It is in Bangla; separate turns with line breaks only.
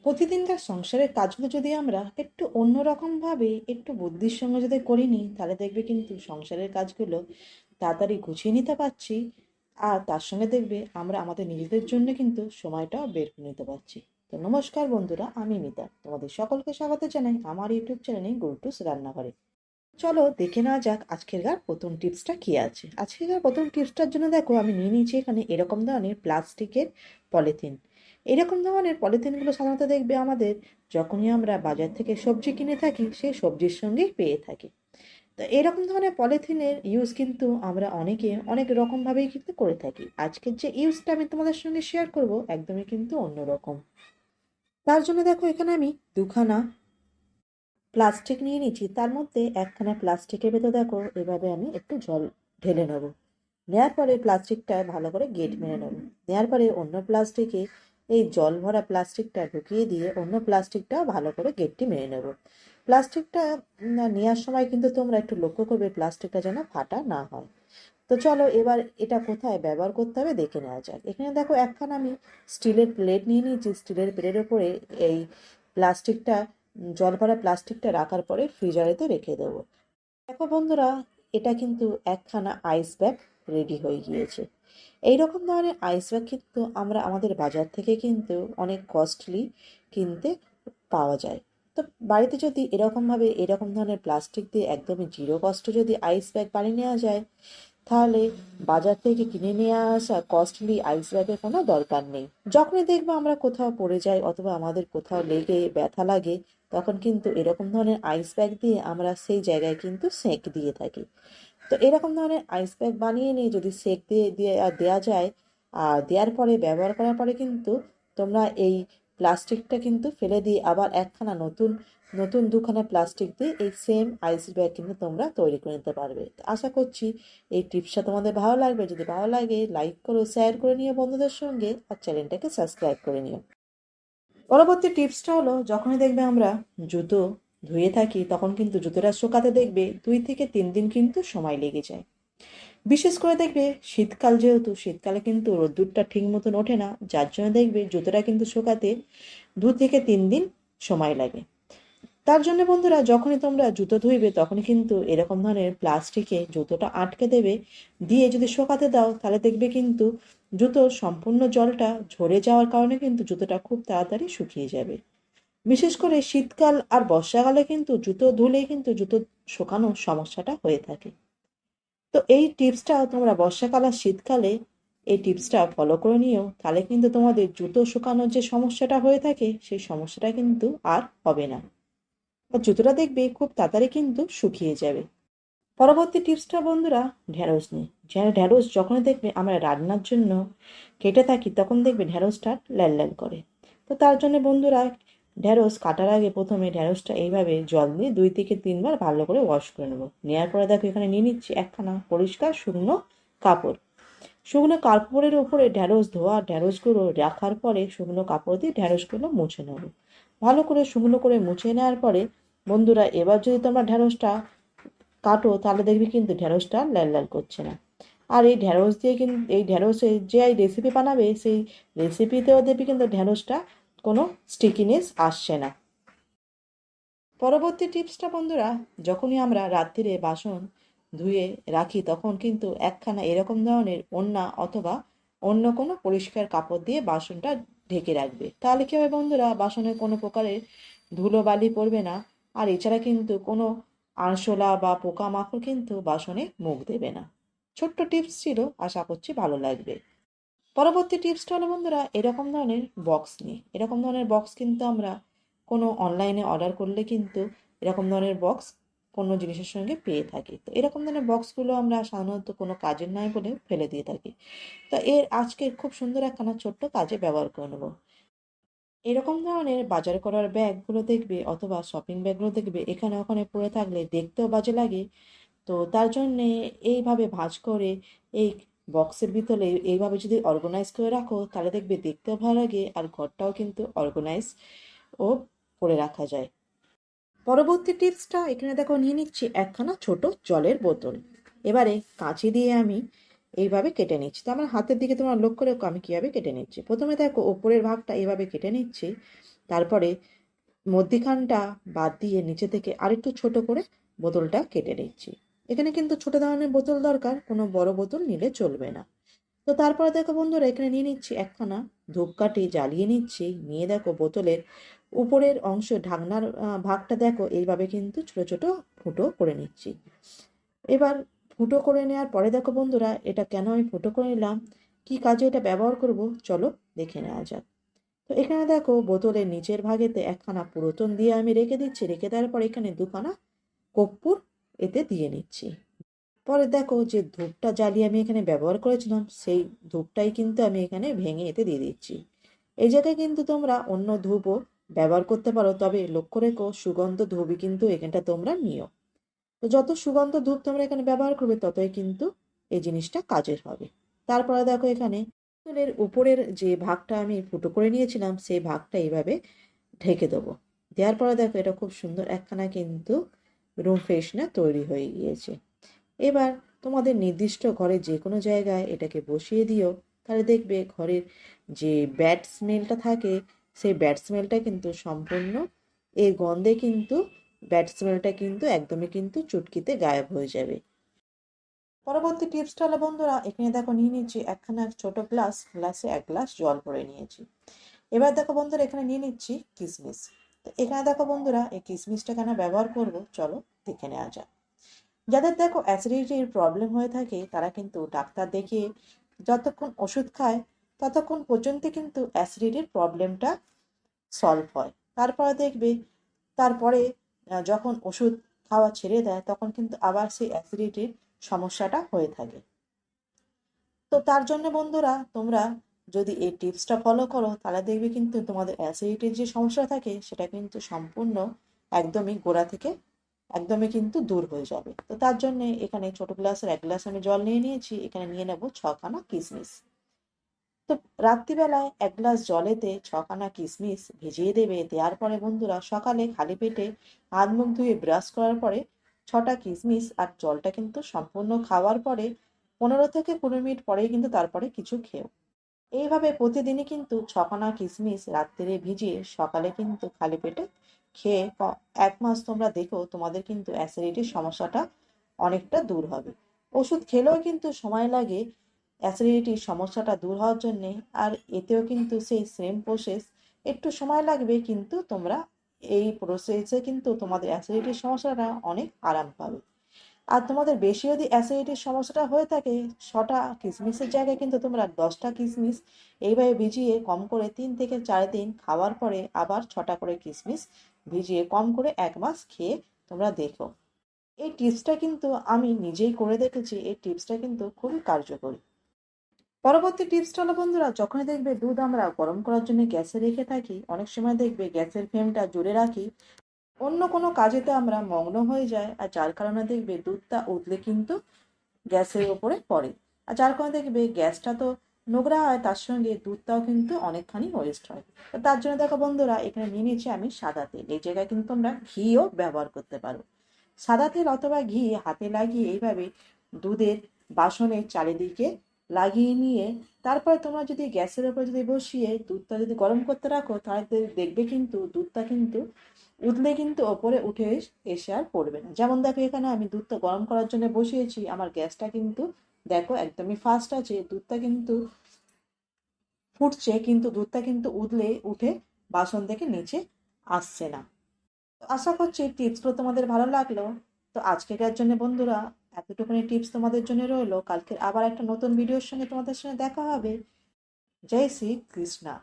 প্রতিদিনকার সংসারের কাজগুলো যদি আমরা একটু অন্যরকমভাবে একটু বুদ্ধির সঙ্গে যদি করে নিই, তাহলে দেখবে কিন্তু সংসারের কাজগুলো তাড়াতাড়ি গুছিয়ে নিতে পারছি। আর তার সঙ্গে দেখবে আমরা আমাদের নিজেদের জন্য কিন্তু সময়টাও বের করে নিতে পারছি। তো নমস্কার বন্ধুরা, আমি মিতা, তোমাদের সকলকে স্বাগত জানাই আমার ইউটিউব চ্যানেলে গুরুটুস রান্নাঘরে। চলো দেখে নেওয়া যাক আজকেরকার প্রথম টিপসটা কি আছে। আজকেরকার প্রথম টিপসটার জন্য দেখো আমি নিয়ে নিয়েছি এখানে এরকম ধরনের প্লাস্টিকের পলিথিন। এরকম ধরনের পলিথিনগুলো সাধারণত দেখবে আমাদের যখনই আমরা বাজার থেকে সবজি কিনে থাকি সেই সবজির সঙ্গেই পেয়ে থাকি। তো এরকম ধরনের পলিথিনের ইউজ কিন্তু আমরা অনেকে অনেক রকমভাবেই কিন্তু করে থাকি। আজকের যে ইউজটা আমি তোমাদের সঙ্গে শেয়ার করব একদমই কিন্তু অন্যরকম। তার জন্য দেখো এখানে আমি দুখানা প্লাস্টিক নিয়ে নিচ্ছি, তার মধ্যে একখানা প্লাস্টিকের ভেতর দেখো এভাবে আমি একটু জল ঢেলে নেব। নেওয়ার পরে প্লাস্টিকটা ভালো করে গেট মেরে নেব। নেওয়ার পরে অন্য প্লাস্টিকে এই জল ভরা প্লাস্টিকটা ঢুকিয়ে দিয়ে অন্য প্লাস্টিকটা ভালো করে গেটটি মেরে নেব। প্লাস্টিকটা নেওয়ার সময় কিন্তু তোমরা একটু লক্ষ্য করবে প্লাস্টিকটা যেন ফাটা না হয়। তো চলো এবার এটা কোথায় ব্যবহার করতে হবে দেখে নেওয়া যাক। এখানে দেখো একখানা আমি স্টিলের প্লেট নিয়ে নিয়েছি। স্টিলের প্লেটের উপরে এই প্লাস্টিকটা জল ভরা প্লাস্টিকটা রাখার পরে ফ্রিজারেতে রেখে দেবো। দেখো বন্ধুরা, এটা কিন্তু একখানা আইস ব্যাগ রেডি হয়ে গিয়েছে। এইরকম ধরনের আইস ব্যাগ কিন্তু আমরা আমাদের বাজার থেকে কিন্তু অনেক কস্টলি কিনতে পাওয়া যায়। তো বাড়িতে যদি এরকমভাবে এরকম ধরনের প্লাস্টিক দিয়ে একদমই জিরো কস্টে যদি আইস ব্যাগ বানিয়ে নেওয়া যায়, তাহলে বাজার থেকে কিনে নিয়ে আসা কস্টলি আইস ব্যাগের কোনো দরকার নেই। যখনই দেখবো আমরা কোথাও পড়ে যাই অথবা আমাদের কোথাও লেগে ব্যথা লাগে, তখন কিন্তু এরকম ধরনের আইস ব্যাগ দিয়ে আমরা সেই জায়গায় কিন্তু সেঁক দিয়ে থাকি। তো এরকম ধরনের আইস প্যাক বানিয়ে নিয়ে যদি সেক দিয়ে দিয়ে দেওয়া যায়, আর দেওয়ার পরে ব্যবহার করার পরে কিন্তু তোমরা এই প্লাস্টিকটা কিন্তু ফেলে দিয়ে আবার একখানা নতুন নতুন দুখানা প্লাস্টিক দিয়ে এই সেম আইস ব্যাগ কিন্তু তোমরা তৈরি করে নিতে পারবে। তো আশা করছি এই টিপসটা তোমাদের ভালো লাগবে। যদি ভালো লাগে লাইক করো, শেয়ার করে নিও বন্ধুদের সঙ্গে, আর চ্যানেলটাকে সাবস্ক্রাইব করে নিও। পরবর্তী টিপসটা হলো, যখনই দেখবে আমরা জুতো ধুয়ে থাকি তখন কিন্তু জুতোটা শুকাতে দেখবে 2 থেকে 3 দিন কিন্তু সময় লেগে যায়। বিশেষ করে দেখবে শীতকাল, যেহেতু শীতকালে কিন্তু রোদ্দুরটা ঠিক মতন ওঠে না, যার জন্য দেখবে জুতোটা কিন্তু শুকাতে 2 থেকে 3 দিন সময় লাগে। তার জন্য বন্ধুরা যখনই তোমরা জুতো ধুইবে তখনই কিন্তু এরকম ধরনের প্লাস্টিকে জুতোটা আটকে দেবে। দিয়ে যদি শুকাতে দাও তাহলে দেখবে কিন্তু জুতোর সম্পূর্ণ জলটা ঝরে যাওয়ার কারণে কিন্তু জুতোটা খুব তাড়াতাড়ি শুকিয়ে যাবে। বিশেষ করে শীতকাল আর বর্ষাকালে কিন্তু জুতো ধুলেই কিন্তু জুতো শুকানোর সমস্যাটা হয়ে থাকে। তো এই টিপসটা তোমরা বর্ষাকাল আর শীতকালে এই টিপসটা ফলো করে নিও, তাহলে কিন্তু তোমাদের জুতো শুকানোর যে সমস্যাটা হয়ে থাকে সেই সমস্যাটা কিন্তু আর হবে না। আর জুতোটা দেখবে খুব তাড়াতাড়ি কিন্তু শুকিয়ে যাবে। পরবর্তী টিপসটা বন্ধুরা ঢ্যাঁড়স নিয়ে। ঢ্যাঁড়স যখনই দেখবে আমরা রান্নার জন্য কেটে থাকি তখন দেখবে ঢ্যাঁড়সটা লাল লাল করে। তো তার জন্য বন্ধুরা ঢ্যাঁড়স কাটার আগে প্রথমে ঢ্যাঁড়সটা এইভাবে জল দিয়ে 2 থেকে 3 বার ভালো করে ওয়াশ করে নেবো। নেওয়ার পরে দেখো এখানে নিয়ে নিচ্ছি একখানা পরিষ্কার শুকনো কাপড়। শুকনো কাপড়ের উপরে ঢ্যাঁড়স ধোয়া ঢ্যাঁড়সগুলো রাখার পরে শুকনো কাপড় দিয়ে ঢ্যাঁড়সগুলো মুছে নেব। ভালো করে শুকনো করে মুছে নেওয়ার পরে বন্ধুরা এবার যদি তোমরা ঢ্যাঁড়সটা কাটো তাহলে দেখবি কিন্তু ঢ্যাঁড়সটা লাল লাল করছে না। আর এই ঢ্যাঁড়স দিয়ে কিন্তু এই ঢ্যাঁড়সের যে এই রেসিপি বানাবে সেই রেসিপিতেও দেখবি কিন্তু ঢ্যাঁড়সটা কোনো স্টিকিনেস আসছে না। পরবর্তী টিপসটা বন্ধুরা, যখনই আমরা রাত্রিরে বাসন ধুয়ে রাখি তখন কিন্তু একখানা এরকম ধরনের ওড়না অথবা অন্য কোনো পরিষ্কার কাপড় দিয়ে বাসনটা ঢেকে রাখবে। তাহলে কী হবে বন্ধুরা, বাসনে কোনো প্রকারের ধুলো বালি পড়বে না। আর এছাড়া কিন্তু কোনো আরশোলা বা পোকামাকড় কিন্তু বাসনে মুখ দেবে না। ছোট্ট টিপস ছিল, আশা করছি ভালো লাগবে। পরবর্তী টিপসটা হলো বন্ধুরা এরকম ধরনের বক্স নিয়ে। এরকম ধরনের বক্স কিন্তু আমরা কোনো অনলাইনে অর্ডার করলে কিন্তু এরকম ধরনের বক্স কোনো জিনিসের সঙ্গে পেয়ে থাকি। তো এরকম ধরনের বক্সগুলো আমরা সাধারণত কোনো কাজের নয় বলে ফেলে দিয়ে থাকি। তো এর আজকে খুব সুন্দর একখানা ছোট্ট কাজে ব্যবহার করে নেবো। এরকম ধরনের বাজার করার ব্যাগগুলো দেখবে অথবা শপিং ব্যাগগুলো দেখবে এখানে ওখানে পড়ে থাকলে দেখতেও বাজে লাগে। তো তার জন্যে এইভাবে ভাঁজ করে এই বক্সের ভিতরে এইভাবে যদি অর্গানাইজ করে রাখো তাহলে দেখবে দেখতেও ভালো লাগে আর ঘরটাও কিন্তু অর্গানাইজ ও করে রাখা যায়। পরবর্তী টিপসটা এখানে দেখো নিয়ে নিচ্ছি একখানা ছোট জলের বোতল। এবারে কাঁচি দিয়ে আমি এইভাবে কেটে নিচ্ছি। তো আমার হাতের দিকে তোমরা লক্ষ্য রেখো আমি কীভাবে কেটে নিচ্ছি। প্রথমে দেখো ওপরের ভাগটা এইভাবে কেটে নিচ্ছি। তারপরে মধ্যিখানটা বাদ দিয়ে নিচে থেকে আরেকটু ছোট করে বোতলটা কেটে নিচ্ছি। এখানে কিন্তু ছোট ধরনের বোতল দরকার, কোনো বড় বোতল নিলে চলবে না। তো তারপরে দেখো বন্ধুরা, এখানে নিয়ে নিচ্ছি একখানা ধূপকাঠি, জ্বালিয়ে নিচ্ছি। নিয়ে দেখো বোতলের উপরের অংশ, ঢাকনার ভাগটা দেখো এইভাবে কিন্তু ছোট ছোট ফুটো করে নিচ্ছি। এবার ফুটো করে নেওয়ার পরে দেখো বন্ধুরা, এটা কেন আমি ফুটো করে নিলাম, কি কাজে এটা ব্যবহার করব, চলো দেখে নেওয়া যাক। তো এখানে দেখো বোতলের নিচের ভাগেতে একখানা পুরাতন দিয়ে আমি রেখে দিচ্ছি। রেখে দেওয়ার পর এখানে দুখানা কর্পূর এতে দিয়ে নিচ্ছি। পরে দেখো যে ধূপটা জ্বালিয়ে আমি এখানে ব্যবহার করেছিলাম, সেই ধূপটাই কিন্তু আমি এখানে ভেঙে এতে দিয়ে দিচ্ছি। এই জায়গায় কিন্তু তোমরা অন্য ধূপও ব্যবহার করতে পারো, তবে লক্ষ্য রেখো সুগন্ধ ধূপই কিন্তু এখানটা তোমরা নিও। তো যত সুগন্ধ ধূপ তোমরা এখানে ব্যবহার করবে, ততই কিন্তু এই জিনিসটা কাজের হবে। তারপরে দেখো এখানে বোতলের উপরের যে ভাগটা আমি ফুটো করে নিয়েছিলাম, সেই ভাগটা এইভাবে ঢেকে দেবো। দেওয়ার পরে দেখো এটা খুব সুন্দর একখানা কিন্তু রুম ফ্রেশনার তৈরি হয়ে গিয়েছে। এবার তোমাদের নির্দিষ্ট ঘরে যে কোনো জায়গায় এটাকে বসিয়ে দিও, তাহলে দেখবে ঘরের যে ব্যাড স্মেলটা থাকে, সেই ব্যাড স্মেলটা কিন্তু সম্পূর্ণ, এই গন্ধে কিন্তু ব্যাড স্মেলটা কিন্তু একদমই কিন্তু চুটকিতে গায়েব হয়ে যাবে। পরবর্তী টিপসটা হলো বন্ধুরা, এখানে দেখো নিয়ে নিচ্ছি একখানা ছোট গ্লাস, গ্লাসে 1 গ্লাস জল ভরে নিয়েছি। এবার দেখো বন্ধুরা, এখানে নিয়ে নিচ্ছি কিশমিশ। তো এখানে দেখো বন্ধুরা, এই কিশমিশটা কেন ব্যবহার করব, চলো দেখে নেওয়া যাক। যাদের দেখো অ্যাসিডিটির প্রবলেম হয়ে থাকে, তারা কিন্তু ডাক্তার দেখিয়ে যতক্ষণ ওষুধ খায়, ততক্ষণ পর্যন্ত কিন্তু অ্যাসিডিটির প্রবলেমটা সলভ হয়। তারপরে দেখবে, তারপরে যখন ওষুধ খাওয়া ছেড়ে দেয়, তখন কিন্তু আবার সেই অ্যাসিডিটির সমস্যাটা হয়ে থাকে। তো তার জন্য বন্ধুরা, তোমরা যদি এই টিপসটা ফলো করো, তাহলে দেখবে কিন্তু তোমাদের অ্যাসিডিটির যে সমস্যা থাকে, সেটা কিন্তু সম্পূর্ণ একদমই গোড়া থেকে একদমই কিন্তু দূর হয়ে যাবে। তো তার জন্য এখানে ছোট গ্লাসের 1 গ্লাস আমি জল নিয়ে নিয়েছি। এখানে নিয়ে নেব 6খানা কিশমিশ। তো রাত্রিবেলায় 1 গ্লাস জলেতে 6খানা কিশমিশ ভিজিয়ে দেবে। দেওয়ার পরে বন্ধুরা, সকালে খালি পেটে হাত মুখ ধুয়ে ব্রাশ করার পরে 6টা কিশমিশ আর জলটা কিন্তু সম্পূর্ণ খাওয়ার পরে 15 থেকে 20 মিনিট পরেই কিন্তু তারপরে কিছু খেও। এইভাবে প্রতিদিনই কিন্তু 6খানা কিশমিশ রাত্রে ভিজিয়ে সকালে কিন্তু খালি পেটে খেয়ে 1 মাস তোমরা দেখো, তোমাদের কিন্তু অ্যাসিডিটির সমস্যাটা অনেকটা দূর হবে। ওষুধ খেলেও কিন্তু সময় লাগে অ্যাসিডিটির সমস্যাটা দূর হওয়ার জন্যে, আর এতেও কিন্তু সেই সেম প্রসেস, একটু সময় লাগবে, কিন্তু তোমরা এই প্রসেসে কিন্তু তোমাদের অ্যাসিডিটির সমস্যাটা অনেক আরাম পাবে। আর তোমাদের বেশি যদি অ্যাসিডিটির সমস্যাটা হয়ে থাকে, 6টা কিশমিশের জায়গায় কিন্তু তোমরা 10টা কিশমিশ এইভাবে ভিজিয়ে কম করে 3 থেকে 4 দিন খাওয়ার পরে আবার 6টা করে কিশমিশ ভিজিয়ে কম করে 1 মাস খেয়ে তোমরা দেখো। এই টিপসটা কিন্তু আমি নিজেই করে দেখেছি, এই টিপসটা কিন্তু খুবই কার্যকরী। পরবর্তী টিপসটা হলো বন্ধুরা, যখনই দেখবে দুধ আমরা গরম করার জন্য গ্যাসে রেখে থাকি, অনেক সময় দেখবে গ্যাসের ফ্লেমটা জোরে রাখি, অন্য কোনো কাজেতে আমরা মগ্ন হয়ে যাই, আর যার কারণে দেখবে দুধটা উতলে কিন্তু গ্যাসের ওপরে পড়ে। আর যার কারণে দেখবে গ্যাসটা তো নোংরা হয়, তার সঙ্গে দুধটাও কিন্তু অনেকখানি ওয়েস্ট হয়। তো তার জন্য দেখো বন্ধুরা, এখানে নিয়ে নিয়েছি আমি সাদা তেল। এই জায়গায় কিন্তু তোমরা ঘিও ব্যবহার করতে পারো। সাদা তেল অথবা ঘি হাতে লাগিয়ে এইভাবে দুধের বাসনের চারিদিকে লাগিয়ে নিয়ে, তারপরে তোমরা যদি গ্যাসের ওপর যদি বসিয়ে দুধটা যদি গরম করতে রাখো, তাহলে দেখবে কিন্তু দুধটা কিন্তু উতলে কিন্তু ওপরে উঠে এসে আর পড়বে না। যেমন দেখো, এখানে আমি দুধটা গরম করার জন্য বসিয়েছি, আমার গ্যাসটা কিন্তু দেখো একদমই ফাস্ট আছে, দুধটা কিন্তু ফুটছে, কিন্তু দুধটা কিন্তু উতলে উঠে বাসন থেকে নিচে আসছে না। তো আশা করছি টিপসগুলো তোমাদের ভালো লাগলো। তো আজকেকার জন্য বন্ধুরা, এতটুকুনি টিপস তোমাদের জন্য রইলো। কালকে আবার একটা নতুন ভিডিওর সঙ্গে তোমাদের সঙ্গে দেখা হবে। জয় শ্রী কৃষ্ণা।